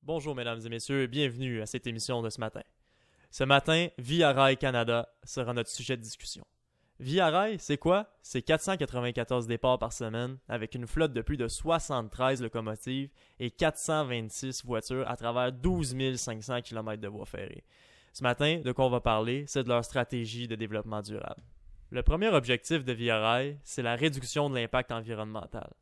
Bonjour mesdames et messieurs, bienvenue à cette émission de ce matin. Ce matin, Via Rail Canada sera notre sujet de discussion. Via Rail, c'est quoi? C'est 494 départs par semaine avec une flotte de plus de 73 locomotives et 426 voitures à travers 12 500 km de voies ferrées. Ce matin, de quoi on va parler, c'est de leur stratégie de développement durable. Le premier objectif de Via Rail, c'est la réduction de l'impact environnemental.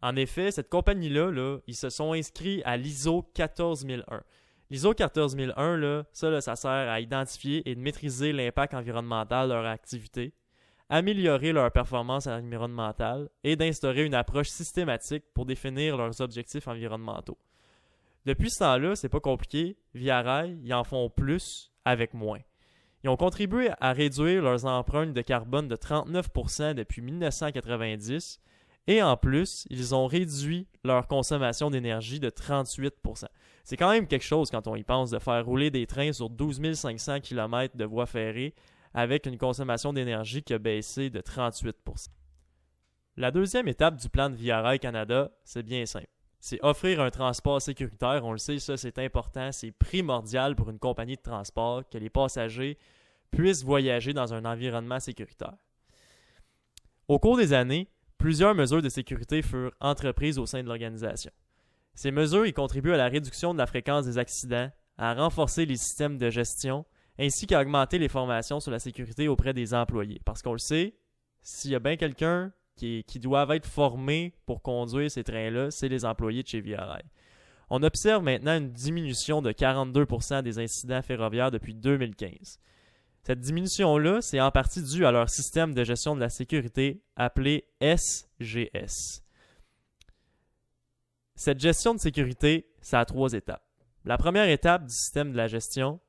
En effet, cette compagnie-là, ils se sont inscrits à l'ISO 14001. L'ISO 14001, ça sert à identifier et de maîtriser l'impact environnemental de leur activité, améliorer leur performance environnementale et d'instaurer une approche systématique pour définir leurs objectifs environnementaux. Depuis ce temps-là, c'est pas compliqué. Via Rail, ils en font plus avec moins. Ils ont contribué à réduire leurs empreintes de carbone de 39% depuis 1990. Et en plus, ils ont réduit leur consommation d'énergie de 38%. C'est quand même quelque chose quand on y pense de faire rouler des trains sur 12 500 km de voies ferrées avec une consommation d'énergie qui a baissé de 38%. La deuxième étape du plan de Via Rail Canada, c'est bien simple. C'est offrir un transport sécuritaire. On le sait, ça c'est important, c'est primordial pour une compagnie de transport que les passagers puissent voyager dans un environnement sécuritaire. Au cours des années, plusieurs mesures de sécurité furent entreprises au sein de l'organisation. Ces mesures y contribuent à la réduction de la fréquence des accidents, à renforcer les systèmes de gestion, ainsi qu'à augmenter les formations sur la sécurité auprès des employés. Parce qu'on le sait, s'il y a bien quelqu'un qui doit être formé pour conduire ces trains-là, c'est les employés de chez Via Rail. On observe maintenant une diminution de 42% des incidents ferroviaires depuis 2015. Cette diminution-là, c'est en partie due à leur système de gestion de la sécurité appelé SGS. Cette gestion de sécurité, ça a 3 étapes. La première étape du système de la gestion,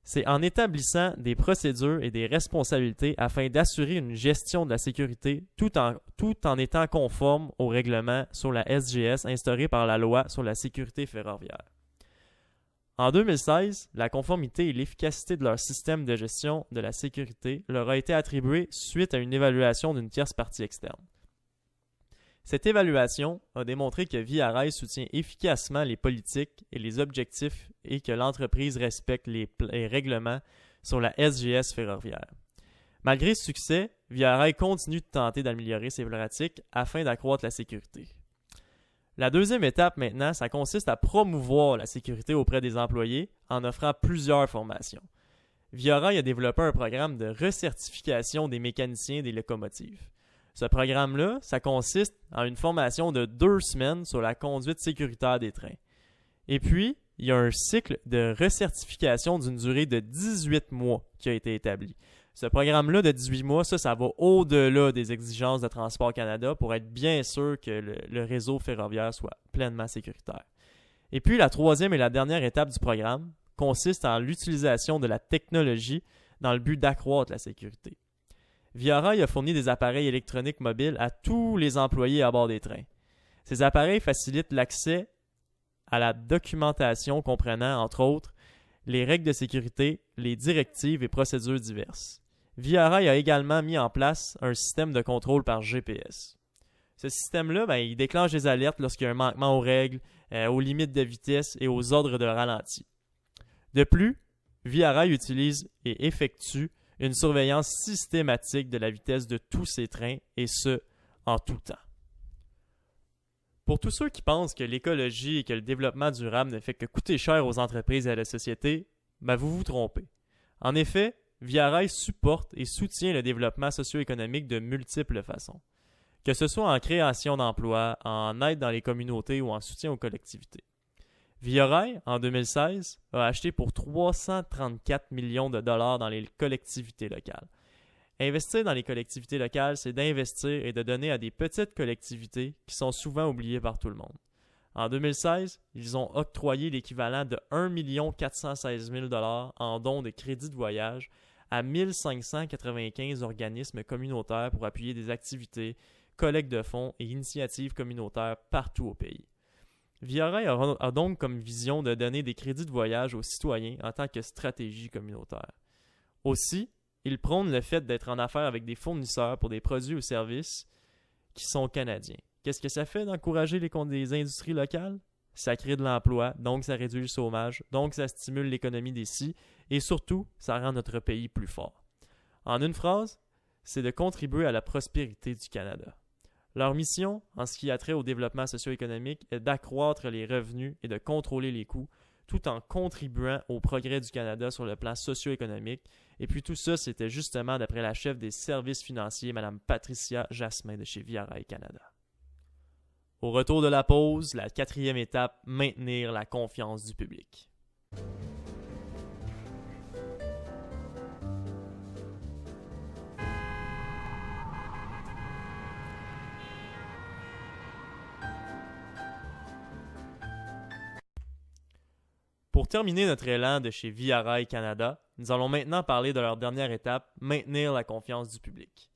c'est en établissant des procédures et des responsabilités afin d'assurer une gestion de la sécurité tout en étant conforme au règlement sur la SGS instauré par la loi sur la sécurité ferroviaire. En 2016, la conformité et l'efficacité de leur système de gestion de la sécurité leur a été attribuée suite à une évaluation d'une tierce partie externe. Cette évaluation a démontré que Via Rail soutient efficacement les politiques et les objectifs et que l'entreprise respecte les règlements sur la SGS ferroviaire. Malgré ce succès, Via Rail continue de tenter d'améliorer ses pratiques afin d'accroître la sécurité. La deuxième étape maintenant, ça consiste à promouvoir la sécurité auprès des employés en offrant plusieurs formations. Via Rail a développé un programme de recertification des mécaniciens des locomotives. Ce programme-là, ça consiste en une formation de 2 semaines sur la conduite sécuritaire des trains. Et puis, il y a un cycle de recertification d'une durée de 18 mois qui a été établi. Ce programme-là de 18 mois, ça va au-delà des exigences de Transport Canada pour être bien sûr que le réseau ferroviaire soit pleinement sécuritaire. Et puis, la troisième et la dernière étape du programme consiste en l'utilisation de la technologie dans le but d'accroître la sécurité. Via Rail a fourni des appareils électroniques mobiles à tous les employés à bord des trains. Ces appareils facilitent l'accès à la documentation comprenant, entre autres, les règles de sécurité, les directives et procédures diverses. Via Rail a également mis en place un système de contrôle par GPS. Ce système-là, il déclenche des alertes lorsqu'il y a un manquement aux règles, aux limites de vitesse et aux ordres de ralenti. De plus, Via Rail utilise et effectue une surveillance systématique de la vitesse de tous ces trains, et ce, en tout temps. Pour tous ceux qui pensent que l'écologie et que le développement durable ne fait que coûter cher aux entreprises et à la société, vous vous trompez. En effet, Via Rail supporte et soutient le développement socio-économique de multiples façons. Que ce soit en création d'emplois, en aide dans les communautés ou en soutien aux collectivités. Via Rail, en 2016, a acheté pour 334 millions de dollars dans les collectivités locales. Investir dans les collectivités locales, c'est d'investir et de donner à des petites collectivités qui sont souvent oubliées par tout le monde. En 2016, ils ont octroyé l'équivalent de 1 416 000 $ en dons de crédits de voyage à 1595 organismes communautaires pour appuyer des activités, collectes de fonds et initiatives communautaires partout au pays. Via Rail a donc comme vision de donner des crédits de voyage aux citoyens en tant que stratégie communautaire. Aussi, il prône le fait d'être en affaires avec des fournisseurs pour des produits ou services qui sont canadiens. Qu'est-ce que ça fait d'encourager les industries locales? ça crée de l'emploi, donc ça réduit le chômage, donc ça stimule l'économie d'ici, et surtout, ça rend notre pays plus fort. En une phrase, c'est de contribuer à la prospérité du Canada. Leur mission, en ce qui a trait au développement socio-économique, est d'accroître les revenus et de contrôler les coûts, tout en contribuant au progrès du Canada sur le plan socio-économique. Et puis tout ça, c'était justement d'après la chef des services financiers, Mme Patricia Jasmin de chez Via Rail Canada. Au retour de la pause, la 4e étape, maintenir la confiance du public. Pour terminer notre élan de chez Via Rail Canada, nous allons maintenant parler de leur dernière étape, maintenir la confiance du public.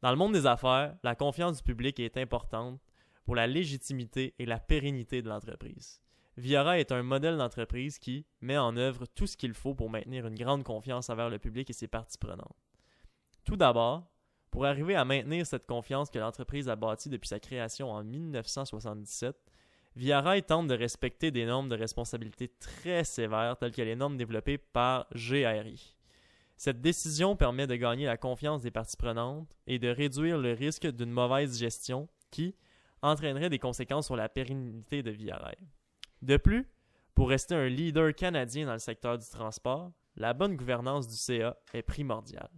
Dans le monde des affaires, la confiance du public est importante pour la légitimité et la pérennité de l'entreprise. Via Rail est un modèle d'entreprise qui met en œuvre tout ce qu'il faut pour maintenir une grande confiance envers le public et ses parties prenantes. Tout d'abord, pour arriver à maintenir cette confiance que l'entreprise a bâtie depuis sa création en 1977, Via Rail tente de respecter des normes de responsabilité très sévères telles que les normes développées par GRI. Cette décision permet de gagner la confiance des parties prenantes et de réduire le risque d'une mauvaise gestion qui entraînerait des conséquences sur la pérennité de Via Rail. De plus, pour rester un leader canadien dans le secteur du transport, la bonne gouvernance du CA est primordiale.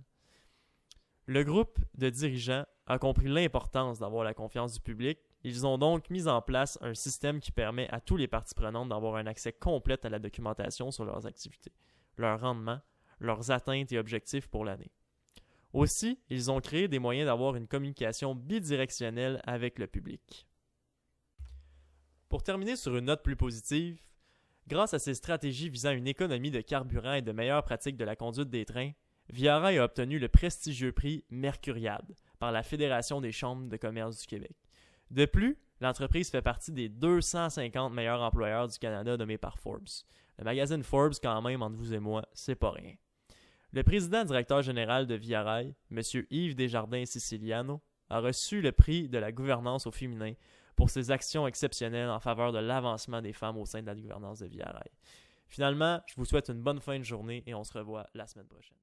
Le groupe de dirigeants a compris l'importance d'avoir la confiance du public. Ils ont donc mis en place un système qui permet à tous les parties prenantes d'avoir un accès complet à la documentation sur leurs activités, leur rendement, leurs atteintes et objectifs pour l'année. Aussi, ils ont créé des moyens d'avoir une communication bidirectionnelle avec le public. Pour terminer sur une note plus positive, grâce à ces stratégies visant une économie de carburant et de meilleures pratiques de la conduite des trains, Via Rail a obtenu le prestigieux prix Mercuriade par la Fédération des chambres de commerce du Québec. De plus, l'entreprise fait partie des 250 meilleurs employeurs du Canada nommés par Forbes. Le magazine Forbes, quand même, entre vous et moi, c'est pas rien. Le président-directeur général de Via Rail, M. Yves Desjardins-Siciliano, a reçu le prix de la gouvernance au féminin pour ses actions exceptionnelles en faveur de l'avancement des femmes au sein de la gouvernance de Via Rail. Finalement, je vous souhaite une bonne fin de journée et on se revoit la semaine prochaine.